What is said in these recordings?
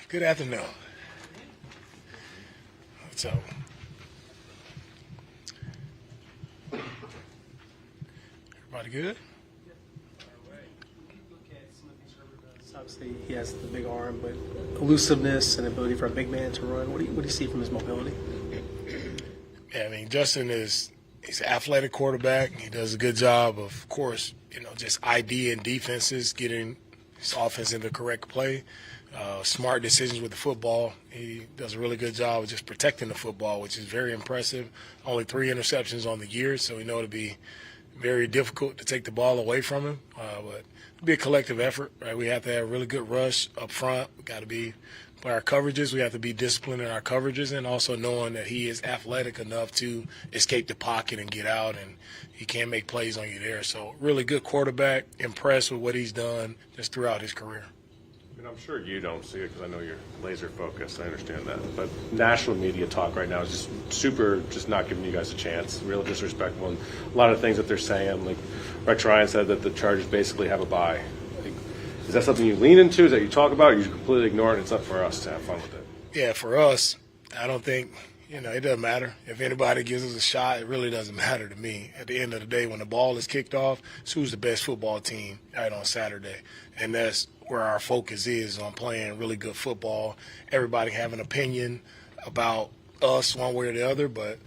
Good afternoon. So, everybody good? Obviously, he has the big arm, but elusiveness and ability for a big man to run. What do you see from his mobility? Yeah, I mean, Justin he's an athletic quarterback. He does a good job of course, just ID and defenses, getting his offense into correct play. Smart decisions with the football. He does a really good job of just protecting the football, which is very impressive. Only 3 interceptions on the year, so we know it'll be very difficult to take the ball away from him. But it'll be a collective effort, right? We have to have a really good rush up front. We got to be by our coverages. We have to be disciplined in our coverages, and also knowing that he is athletic enough to escape the pocket and get out, and he can make plays on you there. So really good quarterback. Impressed with what he's done just throughout his career. I'm sure you don't see it because I know you're laser focused. I understand that. But national media talk right now is just not giving you guys a chance. Real disrespectful. And a lot of things that they're saying, like Rex Ryan said that the Chargers basically have a bye. Like, is that something you lean into? Is that you talk about? Or you completely ignore it and it's up for us to have fun with it? Yeah, for us, I don't think, it doesn't matter. If anybody gives us a shot, it really doesn't matter to me. At the end of the day, when the ball is kicked off, it's who's the best football team right on Saturday. And that's where our focus is, on playing really good football. Everybody have an opinion about us one way or the other, but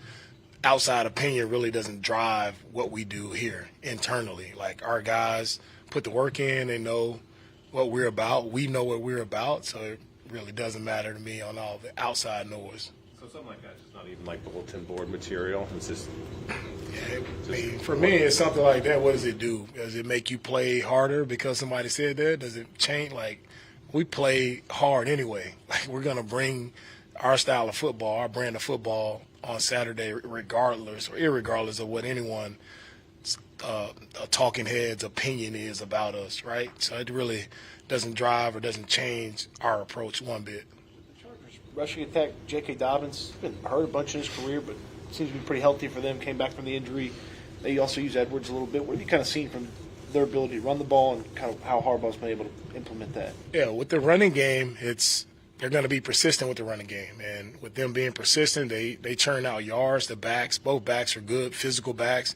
outside opinion really doesn't drive what we do here internally. Like, our guys put the work in. They know what we're about. We know what we're about, so it really doesn't matter to me on all the outside noise. So something like that's just not even like bulletin board material. It's just for me, it's something like that. What does it do? Does it make you play harder because somebody said that? Does it change? Like, we play hard anyway. Like, we're going to bring our style of football, our brand of football on Saturday, regardless or irregardless of what anyone's talking head's opinion is about us, right? So it really doesn't drive or doesn't change our approach one bit. Rushing attack, J.K. Dobbins, been hurt a bunch in his career, but seems to be pretty healthy for them. Came back from the injury. They also use Edwards a little bit. What have you kind of seen from their ability to run the ball and kind of how Harbaugh's been able to implement that? Yeah, with the running game, they're going to be persistent with the running game. And with them being persistent, they churn out yards. The backs, both backs are good, physical backs,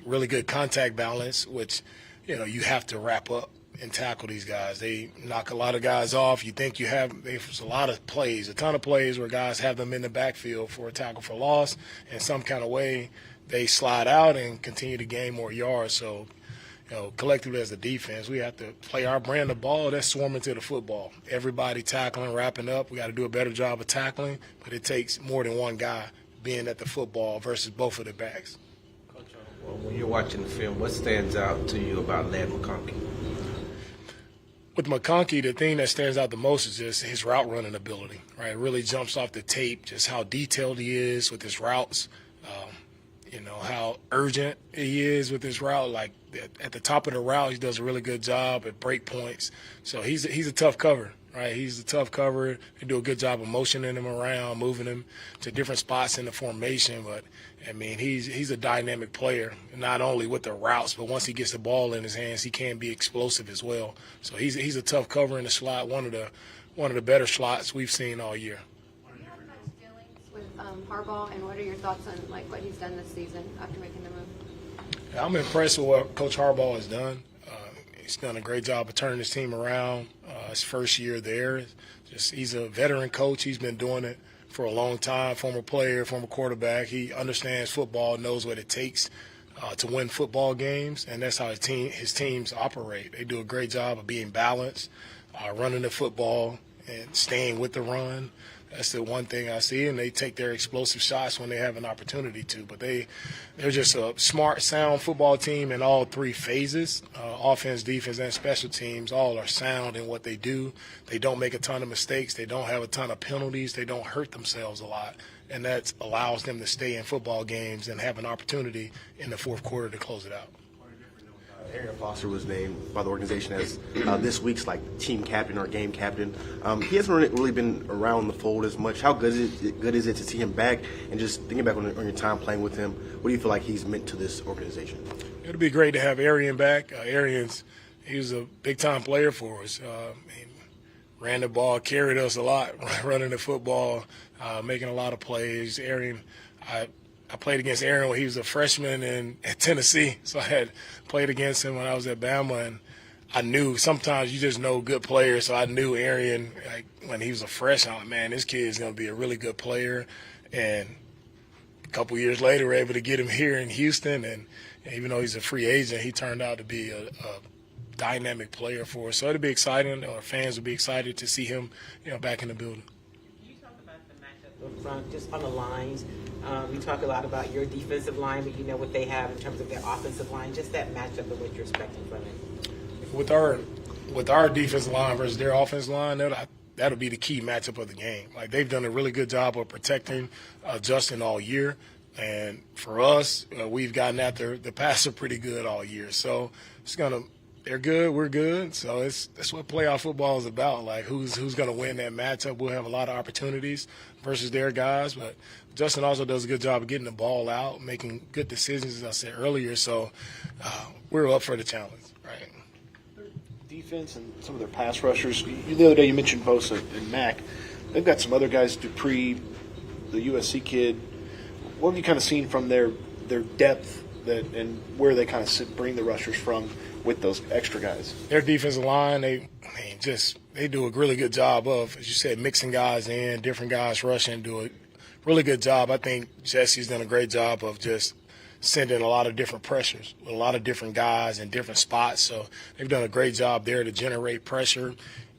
really good contact balance, which, you have to wrap up and tackle these guys. They knock a lot of guys off. You think there's a lot of plays, a ton of plays where guys have them in the backfield for a tackle for loss. In some kind of way, they slide out and continue to gain more yards. So, collectively as a defense, we have to play our brand of ball. That's swarming to the football. Everybody tackling, wrapping up. We got to do a better job of tackling, but it takes more than one guy being at the football versus both of the backs. Well, when you're watching the film, what stands out to you about McConkey? With McConkey, the thing that stands out the most is just his route running ability, right? It really jumps off the tape, just how detailed he is with his routes, how urgent he is with his route. Like, at the top of the route, he does a really good job at break points. So he's a tough cover, right? He's a tough cover. They do a good job of motioning him around, moving him to different spots in the formation. But, I mean, he's a dynamic player, not only with the routes, but once he gets the ball in his hands, he can be explosive as well. So he's a tough cover in the slot, one of the better slots we've seen all year. Do you have much dealings with Harbaugh, and what are your thoughts on what he's done this season after making the move? I'm impressed with what Coach Harbaugh has done. He's done a great job of turning his team around. His first year there, he's a veteran coach. He's been doing it for a long time, former player, former quarterback. He understands football, knows what it takes to win football games, and that's how his teams operate. They do a great job of being balanced, running the football and staying with the run. That's the one thing I see, and they take their explosive shots when they have an opportunity to. But they're just a smart, sound football team in all three phases, offense, defense, and special teams. All are sound in what they do. They don't make a ton of mistakes. They don't have a ton of penalties. They don't hurt themselves a lot, and that allows them to stay in football games and have an opportunity in the fourth quarter to close it out. Arian Foster was named by the organization as this week's team captain or game captain. He hasn't really been around the fold as much. How good is it to see him back? And just thinking back on your time playing with him, what do you feel like he's meant to this organization? It'll be great to have Arian back. He was a big-time player for us. ran the ball, carried us a lot, running the football, making a lot of plays. Arian, I played against Arian when he was a freshman at Tennessee, so I had played against him when I was at Bama, and I knew sometimes you just know good players, so I knew Arian when he was a freshman. I'm like, man, this kid is going to be a really good player, and a couple years later, we were able to get him here in Houston, and even though he's a free agent, he turned out to be a dynamic player for us. So it'll be exciting. Our fans will be excited to see him, back in the building. You talk about the matchup up front, just on the lines. You talk a lot about your defensive line, but you know what they have in terms of their offensive line. Just that matchup and what you're expecting from it. With our defensive line versus their offensive line, that'll be the key matchup of the game. Like, they've done a really good job of protecting Justin all year. And for us, we've gotten after the passer pretty good all year. So they're good, we're good. So that's what playoff football is about. Like, who's going to win that matchup? We'll have a lot of opportunities versus their guys. But Justin also does a good job of getting the ball out, making good decisions, as I said earlier. So we're up for the challenge, right? Defense and some of their pass rushers. The other day you mentioned Bosa and Mack. They've got some other guys, Dupree, the USC kid. What have you kind of seen from their depth and where they kind of bring the rushers from with those extra guys? Their defensive line, they do a really good job of, as you said, mixing guys in, different guys rushing, do a really good job. I think Jesse's done a great job of just sending a lot of different pressures with a lot of different guys in different spots. So they've done a great job there to generate pressure.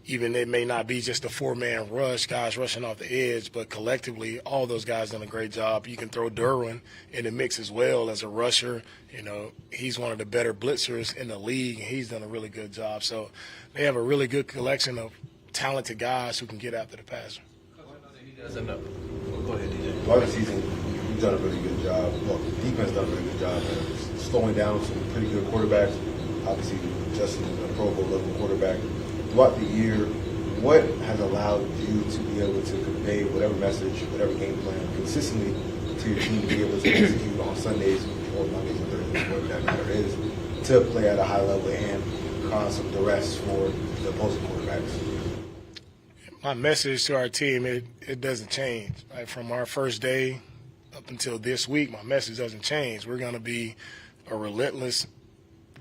Even it may not be just a four-man rush, guys rushing off the edge, but collectively all those guys done a great job. You can throw Derwin in the mix as well as a rusher. He's one of the better blitzers in the league, and he's done a really good job. So they have a really good collection of talented guys who can get after the passer. He doesn't know. Go ahead, DJ. Throughout the season, we've done a really good job. Well, the defense done a really good job of slowing down some pretty good quarterbacks. Obviously, Justin is a Pro Bowl level quarterback. Throughout the year, what has allowed you to be able to convey whatever message, whatever game plan consistently to your team to be able to execute on Sundays or Mondays or Thursdays, whatever that matter is, to play at a high level and cause some duress for the opposing quarterbacks? My message to our team, it doesn't change. Like, from our first day up until this week, my message doesn't change. We're going to be a relentless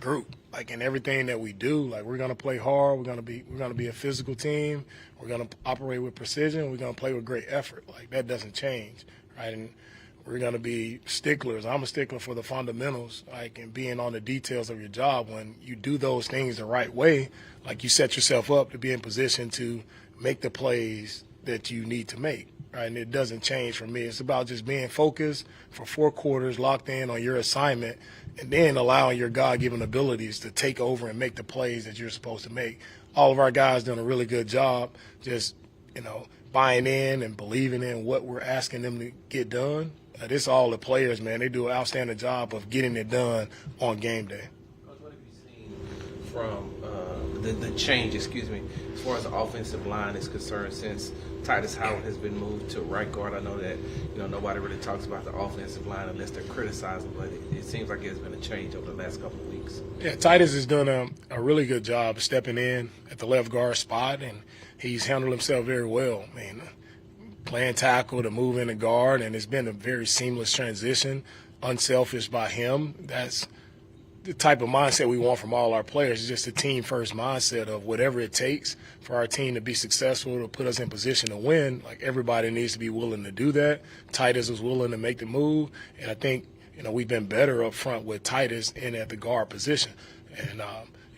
group. Like, in everything that we do, like, we're going to play hard. We're going to be a physical team. We're going to operate with precision. We're going to play with great effort. Like, that doesn't change, right? And we're going to be sticklers. I'm a stickler for the fundamentals, like, and being on the details of your job. When you do those things the right way, like, you set yourself up to be in position to make the plays that you need to make, right? And it doesn't change for me. It's about just being focused for 4 quarters, locked in on your assignment, and then allowing your God-given abilities to take over and make the plays that you're supposed to make. All of our guys doing a really good job just, buying in and believing in what we're asking them to get done. This all the players, man. They do an outstanding job of getting it done on game day. Coach, what have you seen from the change, as far as the offensive line is concerned since Titus Howard has been moved to right guard? I know that nobody really talks about the offensive line unless they're criticizing, but it seems like there's been a change over the last couple of weeks. Yeah, Titus has done a really good job stepping in at the left guard spot, and he's handled himself very well. I mean, playing tackle to move in the guard, and it's been a very seamless transition, unselfish by him. That's the type of mindset we want from all our players. It's just a team-first mindset of whatever it takes for our team to be successful, to put us in position to win. Like, everybody needs to be willing to do that. Titus was willing to make the move, and I think we've been better up front with Titus in at the guard position. And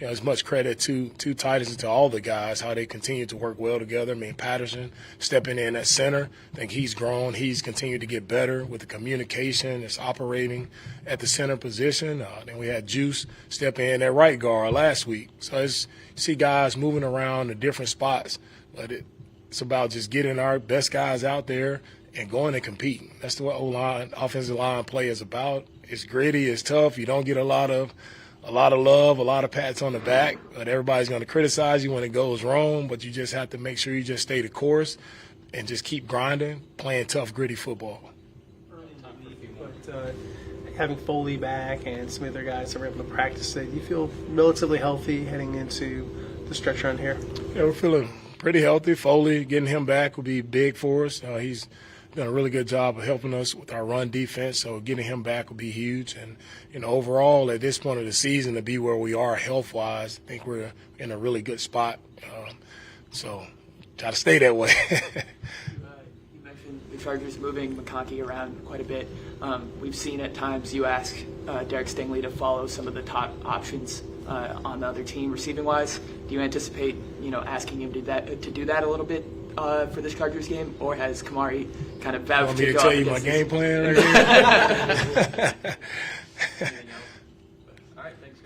as much credit to Titus and to all the guys, how they continue to work well together. I mean, Patterson stepping in at center, I think he's grown. He's continued to get better with the communication. It's operating at the center position. Then we had Juice step in at right guard last week. So you see guys moving around to different spots, but it's about just getting our best guys out there and going and competing. That's what O-line, offensive line play is about. It's gritty, it's tough. You don't get a lot of love, a lot of pats on the back, but everybody's going to criticize you when it goes wrong, but you just have to make sure you just stay the course and just keep grinding, playing tough, gritty football. But having Foley back and some other guys that were able to practice it, you feel relatively healthy heading into the stretch run here? Yeah, we're feeling pretty healthy. Foley, getting him back will be big for us. He's done a really good job of helping us with our run defense, so getting him back will be huge. And, overall, at this point of the season, to be where we are health-wise, I think we're in a really good spot. So try to stay that way. You mentioned the Chargers moving McConkey around quite a bit. We've seen at times you ask Derek Stingley to follow some of the top options on the other team receiving-wise. Do you anticipate, asking him to do that a little bit for this Chargers game, or has Kamari kind of vouched Want me to tell you my game plan?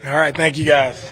All right, thank you guys.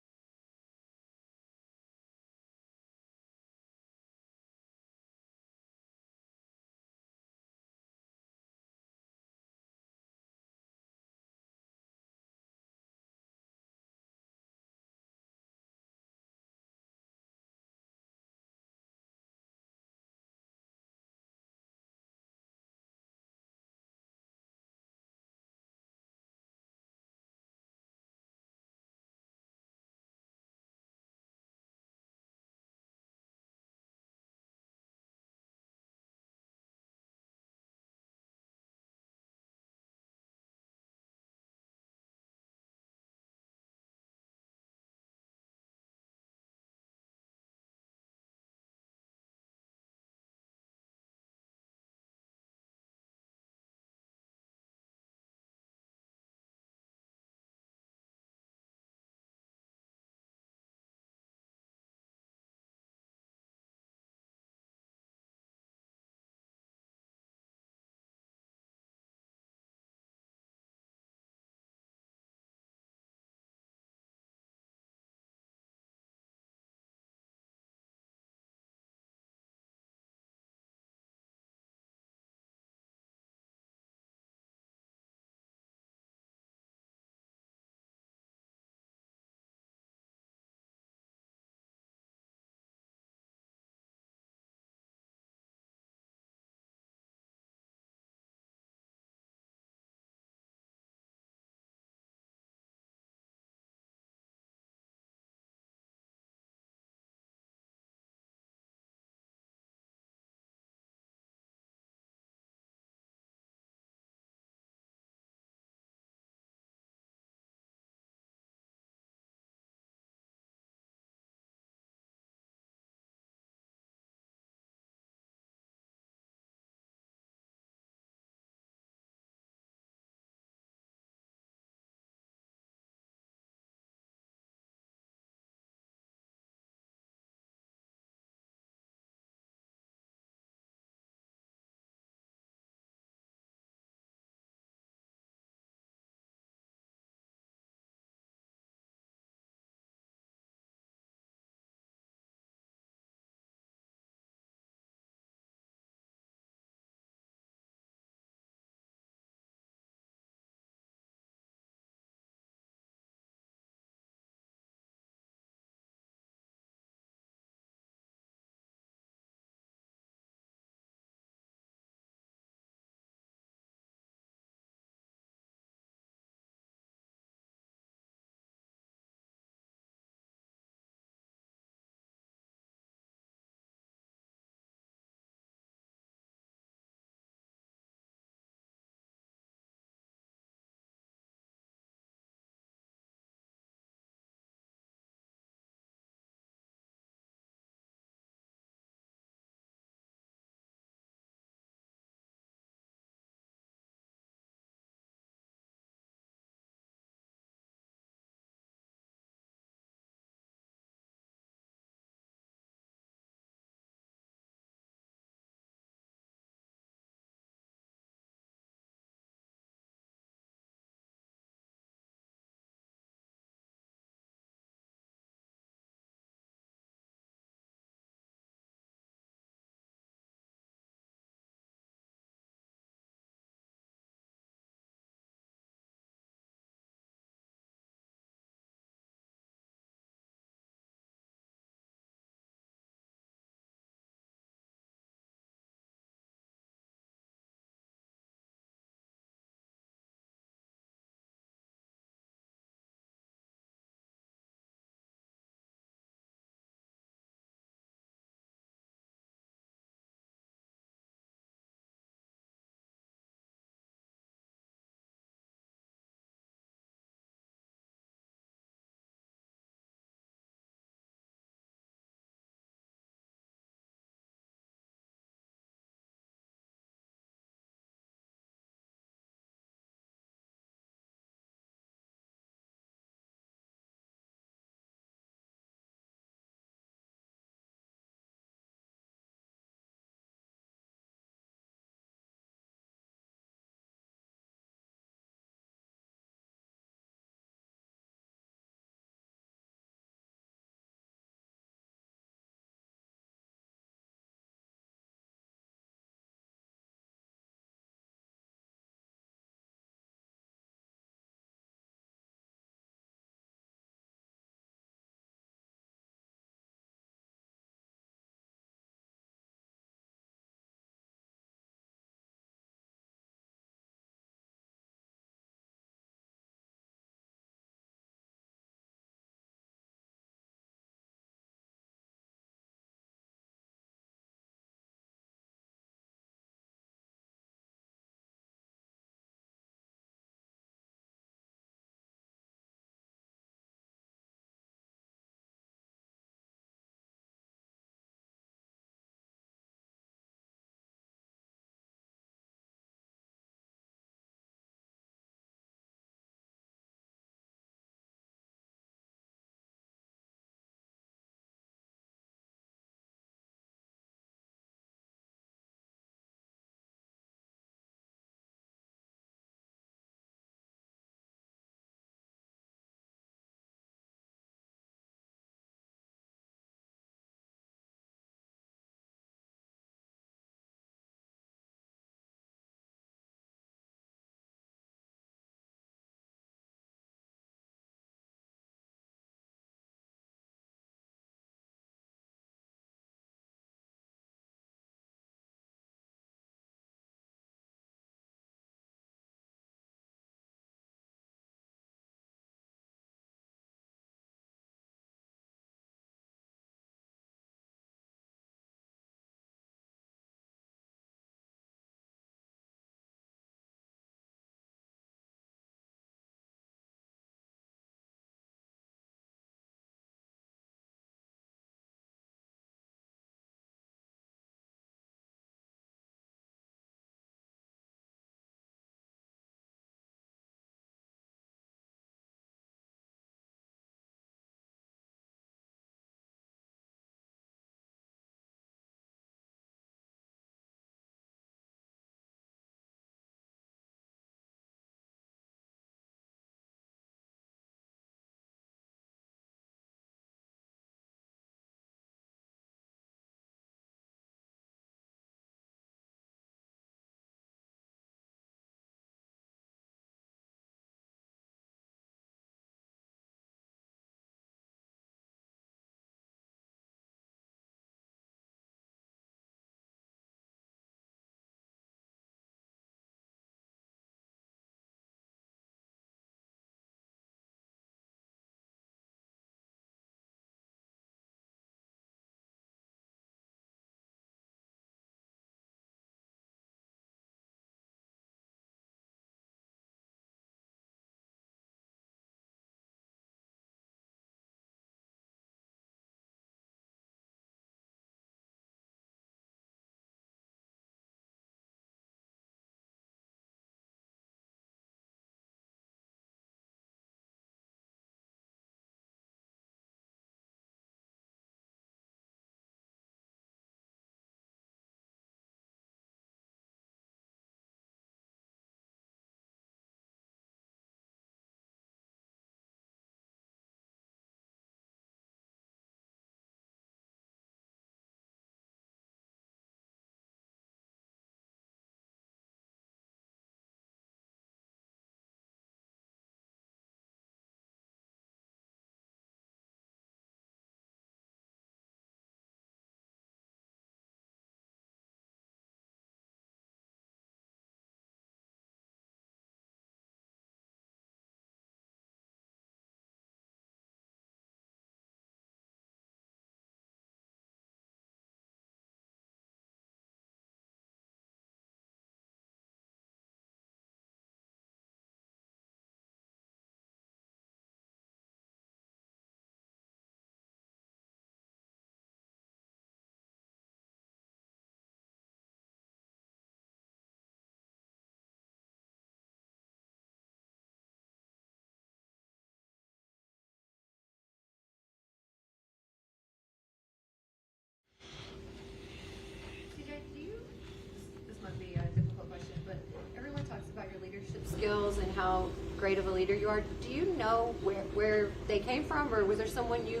how great of a leader you are. Do you know where they came from, or was there someone you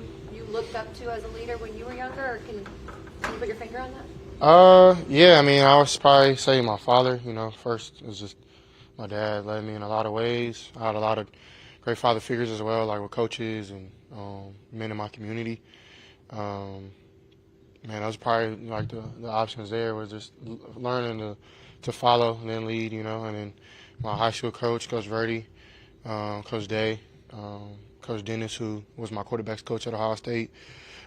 looked up to as a leader when you were younger, or can you put your finger on that? Yeah, I mean, I would probably say my father. First it was just my dad led me in a lot of ways. I had a lot of great father figures as well, like with coaches and men in my community. Man, that was probably like the options there was just learning to follow and then lead, and then my high school coach, Coach Verdi, Coach Day, Coach Dennis, who was my quarterback's coach at Ohio State,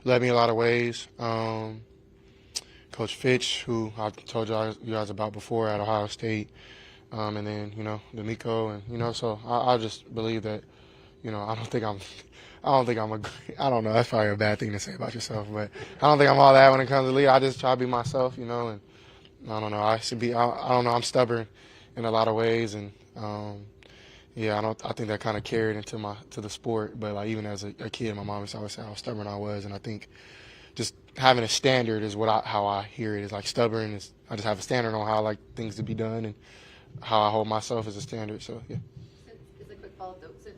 led me a lot of ways. Coach Fitch, who I told you guys about before at Ohio State, and then DeMeco, and so I just believe that I don't think I don't know, that's probably a bad thing to say about yourself, but I don't think I'm all that when it comes to lead. I just try to be myself, and I don't know, I don't know, I'm stubborn in a lot of ways, and I think that kind of carried into the sport. But like even as a kid, my mom used to always say how stubborn I was, and I think just having a standard is how I hear it. Is like stubborn is I just have a standard on how I like things to be done and how I hold myself as a standard. So yeah. It's a quick follow-up though,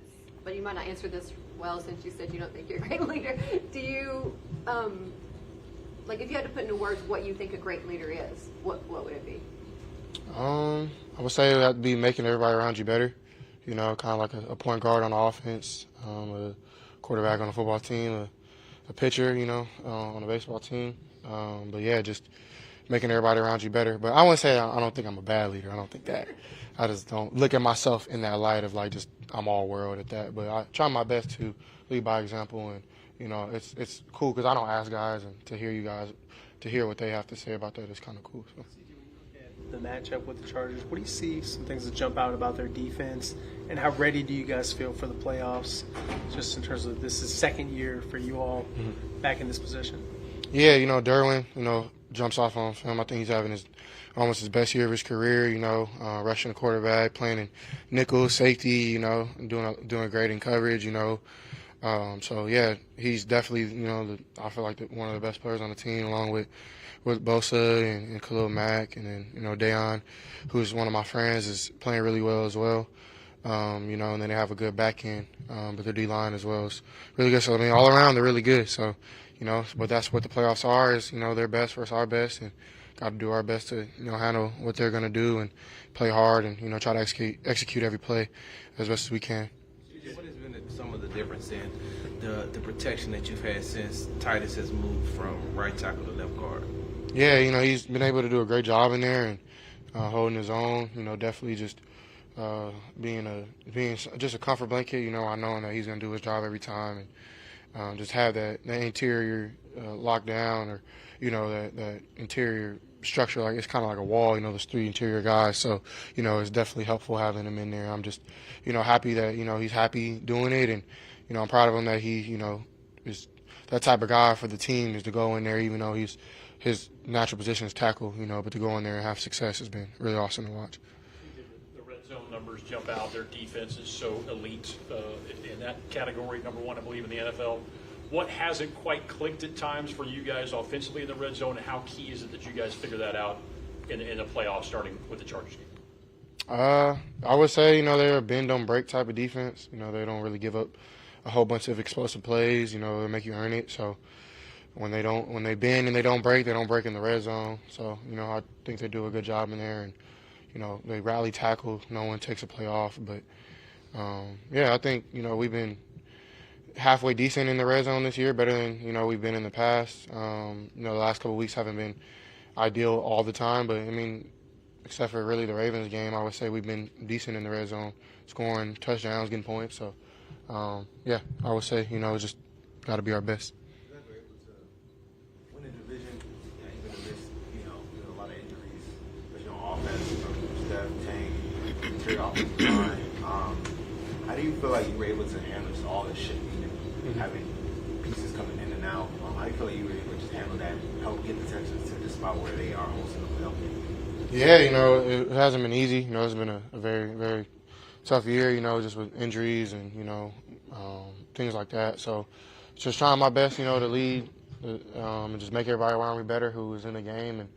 but you might not answer this well since you said you don't think you're a great leader. Do you like if you had to put into words what you think a great leader is, what would it be? I would say it would be making everybody around you better. Kind of like a point guard on the offense, a quarterback on a football team, a pitcher, on a baseball team. But yeah, just making everybody around you better. But I wouldn't say I don't think I'm a bad leader. I don't think that. I just don't look at myself in that light of like just I'm all world at that. But I try my best to lead by example, and it's cool because I don't ask guys, and to hear what they have to say about that is kind of cool. So. The matchup with the Chargers, what do you see some things that jump out about their defense, and how ready do you guys feel for the playoffs, just in terms of this is second year for you all back in this position? Yeah, Derwin, jumps off on film. I think he's having almost his best year of his career, rushing the quarterback, playing in nickel, safety, doing great in coverage, so yeah, he's definitely, I feel like one of the best players on the team, along with Bosa and Khalil Mack, and then Deion, who's one of my friends, is playing really well as well. And then they have a good back end, but their D line as well is really good. So I mean, all around they're really good. So but that's what the playoffs are, is their best versus our best, and got to do our best to handle what they're going to do and play hard and try to execute every play as best as we can. What has been some of the difference in the protection that you've had since Titus has moved from right tackle to left guard? Yeah, he's been able to do a great job in there and holding his own. Definitely just being just a comfort blanket. I know that he's going to do his job every time, and just have that interior locked down, or that interior structure. Like it's kind of like a wall. There's three interior guys, so it's definitely helpful having him in there. I'm just happy that he's happy doing it, and I'm proud of him that he is that type of guy for the team, is to go in there even though his natural position is tackle, but to go in there and have success has been really awesome to watch. The red zone numbers jump out. Their defense is so elite in that category, number one, I believe, in the NFL. What hasn't quite clicked at times for you guys offensively in the red zone, and how key is it that you guys figure that out in the playoffs, starting with the Chargers game? I would say, they're a bend don't break type of defense. They don't really give up a whole bunch of explosive plays. They make you earn it. So when they bend and they don't break in the red zone. So I think they do a good job in there, and they rally tackle. No one takes a play off, but I think we've been halfway decent in the red zone this year, better than we've been in the past. The last couple of weeks haven't been ideal all the time, but I mean, except for really the Ravens game, I would say we've been decent in the red zone, scoring touchdowns, getting points. So I would say just got to be our best. Win the division, even amidst a lot of injuries, especially on offense from Steph, Tank, interior offensive line. How do you feel like you were able to handle just all this shit, having pieces coming in and out? How do you feel like you were able to just handle that, and help get the Texans to the spot where they are hosting the playoff game? Yeah, it hasn't been easy. It's been a very, very tough year, just with injuries and, things like that. So just trying my best, to lead and just make everybody around me better who was in the game, and,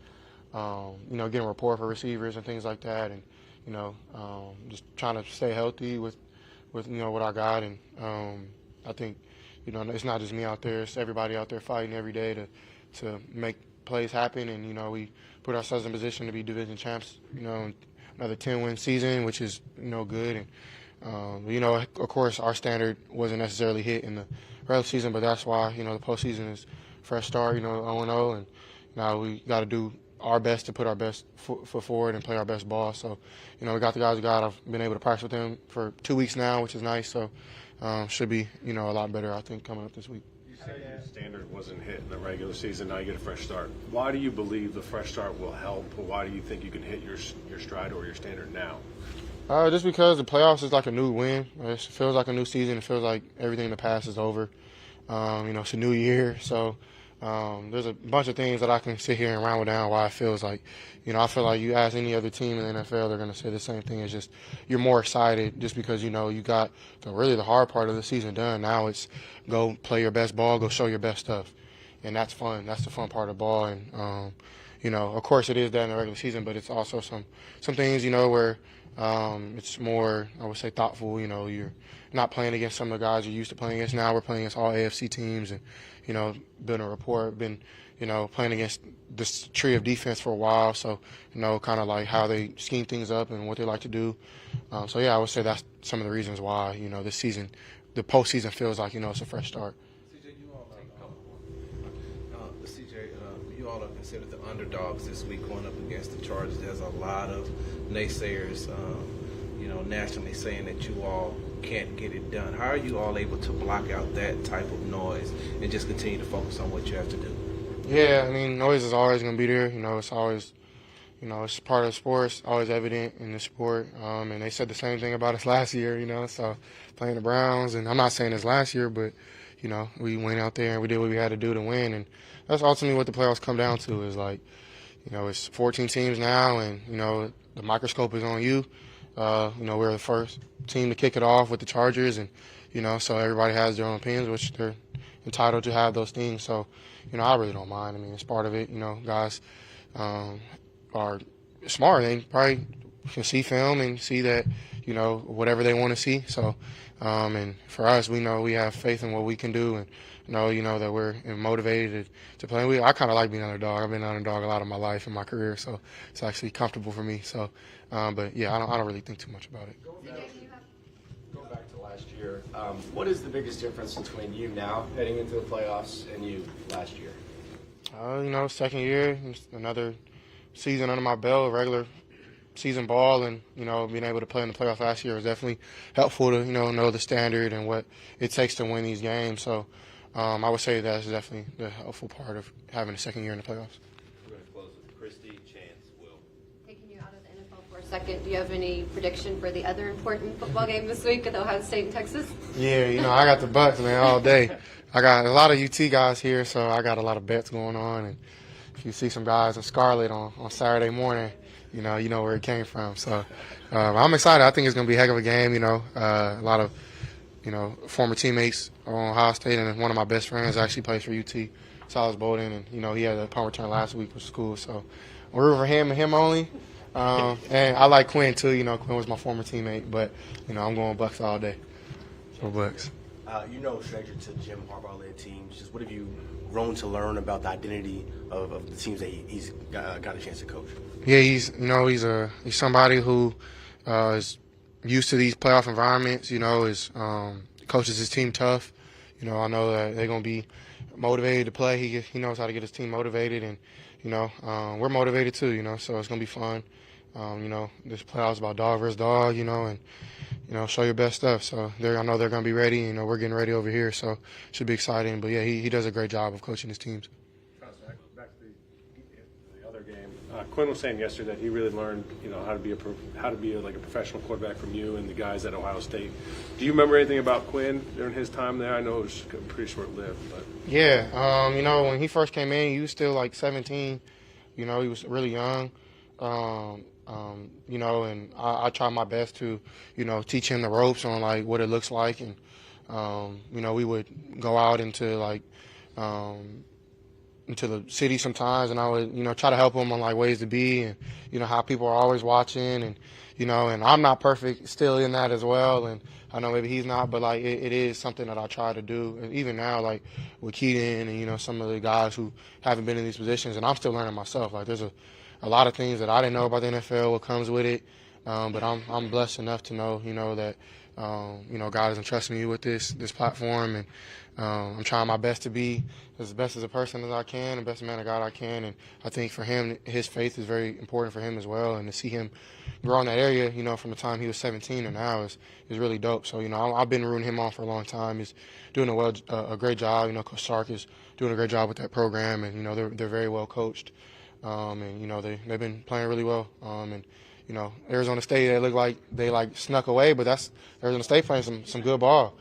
getting rapport for receivers and things like that, and, just trying to stay healthy with what I got. And I think, it's not just me out there. It's everybody out there fighting every day to make plays happen. And, we put ourselves in position to be division champs, another 10-win season, which is, good. And, of course, our standard wasn't necessarily hit in the regular season, but that's why, the postseason is fresh start, 0-0. And now we got to do our best to put our best foot forward and play our best ball. So, we got the guys we got. I've been able to practice with them for 2 weeks now, which is nice. So, should be, a lot better, I think, coming up this week. You said your standard wasn't hit in the regular season. Now you get a fresh start. Why do you believe the fresh start will help? Or why do you think you can hit your stride or your standard now? Just because the playoffs is like a new win. It feels like a new season. It feels like everything in the past is over. It's a new year. So there's a bunch of things that I can sit here and round down why it feels like, I feel like you ask any other team in the NFL, they're going to say the same thing. It's just you're more excited just because, you got the hard part of the season done. Now it's go play your best ball, go show your best stuff. And that's fun. That's the fun part of ball. And, of course it is that in the regular season, but it's also some things, where it's more, I would say, thoughtful. You're not playing against some of the guys you're used to playing against. Now we're playing against all AFC teams and, building a rapport, been, playing against this tree of defense for a while. So, kind of like how they scheme things up and what they like to do. I would say that's some of the reasons why, this season, the postseason feels like, it's a fresh start. You all are considered the underdogs this week going up against the Chargers. There's a lot of naysayers, nationally saying that you all can't get it done. How are you all able to block out that type of noise and just continue to focus on what you have to do? Yeah, noise is always going to be there. It's always, it's part of the sport. It's always evident in the sport. And they said the same thing about us last year, so playing the Browns. And I'm not saying this last year, but, we went out there and we did what we had to do to win. And that's ultimately what the playoffs come down to is like, it's 14 teams now and, the microscope is on you. We're the first team to kick it off with the Chargers and, so everybody has their own opinions, which they're entitled to have those things. So, I really don't mind. It's part of it. Guys are smart. They probably can see film and see that, whatever they want to see. So, and for us, we know we have faith in what we can do and know that we're motivated to play. I kind of like being an underdog. I've been an underdog a lot of my life and my career, so it's actually comfortable for me. So, but yeah, I don't really think too much about it. Going back to last year, what is the biggest difference between you now heading into the playoffs and you last year? Second year, another season under my belt, regular season ball, and being able to play in the playoffs last year was definitely helpful to know the standard and what it takes to win these games. So I would say that's definitely the helpful part of having a second year in the playoffs. We're going to close with Christy, Chance, Will. Taking you out of the NFL for a second, do you have any prediction for the other important football game this week with Ohio State and Texas? Yeah, I got the Bucks, man, all day. I got a lot of UT guys here, so I got a lot of bets going on. And if you see some guys in Scarlet on Saturday morning, you know where it came from. So I'm excited. I think it's going to be a heck of a game. A lot of former teammates on Ohio State, and one of my best friends actually plays for UT, Silas Bowden, and he had a punt return last week, which was cool. So we're over him and him only. And I like Quinn too. Quinn was my former teammate, but I'm going Bucks all day. So Bucks. Stranger to Jim Harbaugh-led teams. Just what have you grown to learn about the identity of the teams that he's got a chance to coach? Yeah, he's somebody who is used to these playoff environments. Coaches his team tough. I know that they're gonna be motivated to play. He knows how to get his team motivated, and we're motivated too. So it's gonna be fun. This playoffs about dog versus dog. And show your best stuff. So I know they're gonna be ready. We're getting ready over here, so it should be exciting. But yeah, he does a great job of coaching his teams. Back to the other game. Quinn was saying yesterday that he really learned, how to be a professional quarterback from you and the guys at Ohio State. Do you remember anything about Quinn during his time there? I know it was pretty short-lived, but yeah, when he first came in, he was still like 17. He was really young. And I try my best to, teach him the ropes on like what it looks like, and we would go out into the city sometimes, and I would try to help him on like ways to be, and how people are always watching, and you know, and I'm not perfect still in that as well, and I know maybe he's not, but like it is something that I try to do, and even now, like with Keaton and, you know, some of the guys who haven't been in these positions, and I'm still learning myself. Like there's a lot of things that I didn't know about the NFL, what comes with it, but I'm blessed enough to know, you know, that you know, God has entrusted me with this platform, and I'm trying my best to be as best as a person as I can, and best man of God I can. And I think for him, his faith is very important for him as well. And to see him grow in that area, you know, from the time he was 17 and now is really dope. So, you know, I've been rooting him on for a long time. He's doing a great job. You know, Coach Sark is doing a great job with that program, and, you know, they're very well coached. And, you know, they've been playing really well. And, you know, Arizona State, they look like they snuck away, but that's Arizona State playing some good ball,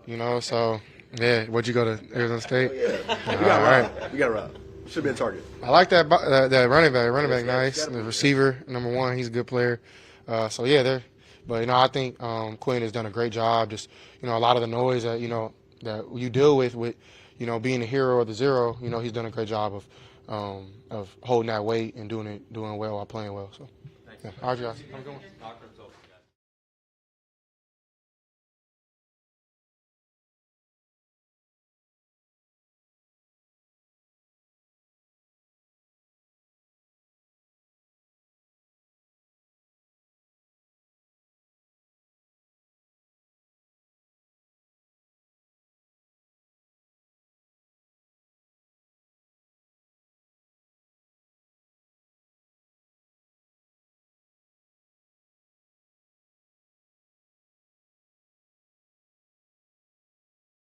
you know. So, yeah, what'd you go to Arizona State? We got Rob. We got Rob. Should be a target. I like that running back. Running back, nice. The receiver, number one, he's a good player. So, yeah, but, you know, I think Quinn has done a great job. Just, you know, a lot of the noise that, you know, that you deal with, you know, being the hero or the zero, you know, he's done a great job of holding that weight and doing well while playing well. So, yeah. All right, guys. Have a good one.